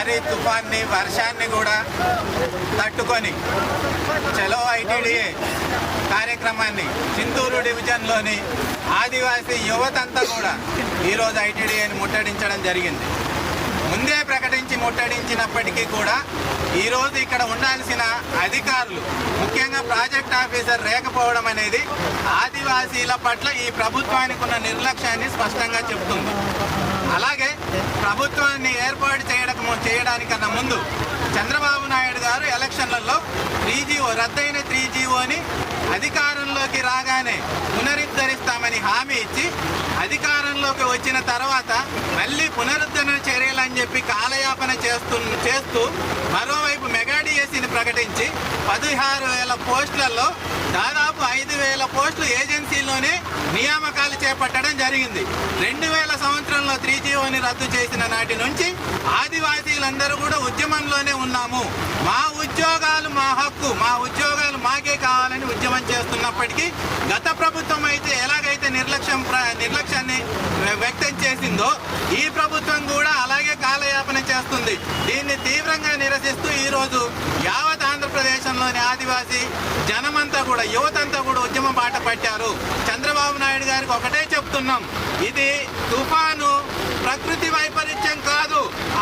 భారీ తుఫాన్ని వర్షాన్ని కూడా తట్టుకొని చలో ఐటీడీఏ కార్యక్రమాన్ని చింతూరు డివిజన్లోని ఆదివాసీ యువతంతా కూడా ఈరోజు ఐటీడీఏని ముట్టడించడం జరిగింది. ముందే ప్రకటించి ముట్టడించినప్పటికీ కూడా ఈరోజు ఇక్కడ ఉండాల్సిన అధికారులు, ముఖ్యంగా ప్రాజెక్ట్ ఆఫీసర్ లేకపోవడం అనేది ఆదివాసీల పట్ల ఈ ప్రభుత్వానికి ఉన్న నిర్లక్ష్యాన్ని స్పష్టంగా చెబుతుంది. అలాగే ప్రభుత్వాన్ని ఏర్పాటు చేయడానికన్నా ముందు చంద్రబాబు నాయుడు గారు ఎలక్షన్లలో 3GO రద్దయిన 3GOని అధికారంలోకి రాగానే పునరుద్ధరిస్తామని హామీ ఇచ్చి అధికారంలోకి వచ్చిన తర్వాత మళ్ళీ పునరుద్ధరణ చర్యలని చెప్పి కాలయాపన చేస్తూ మరోవైపు మెగా డిఎస్సిని ప్రకటించి 16,000 పోస్టులలో దాదాపు 5,000 పోస్టులు ఏజెన్సీలోనే నియామకాలు చేపట్టడం జరిగింది. 2000 సంవత్సరంలో 3GOని రద్దు చేసిన నాటి నుంచి ఆదివాసీలందరూ కూడా ఉద్యమంలోనే ఉన్నాము. మా ఉద్యోగాలు మా హక్కు, మా ఉద్యోగాలు మాకే కావాలని ఉద్యమం చేస్తున్నప్పటికీ గత ప్రభుత్వం అయితే ఎలాగైతే నిర్లక్ష్యాన్ని వ్యక్తం చేసిందో ఈ ప్రభుత్వం కూడా అలాగే కాలయాపన చేస్తుంది. దీన్ని తీవ్రంగా నిరసిస్తూ ఈరోజు యావత్ ఆంధ్రప్రదేశ్లోని ఆదివాసీ జనమంతా కూడా, యువతంతా కూడా ఉద్యమ బాట పట్టారు. చంద్రబాబు నాయుడు గారికి ఒకటే చెప్తున్నాం, ఇది తుఫాను ప్రకృతి వైపరీత్యం కాదు,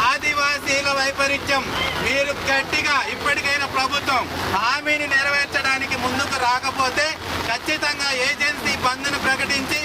ఆదివాసీల వైపరీత్యం. మీరు గట్టిగా ఇప్పటికైనా ప్రభుత్వం హామీని నెరవేర్చడానికి ముందుకు రాకపోతే ఖచ్చితంగా ఏజెన్సీ బంద్ను ప్రకటించి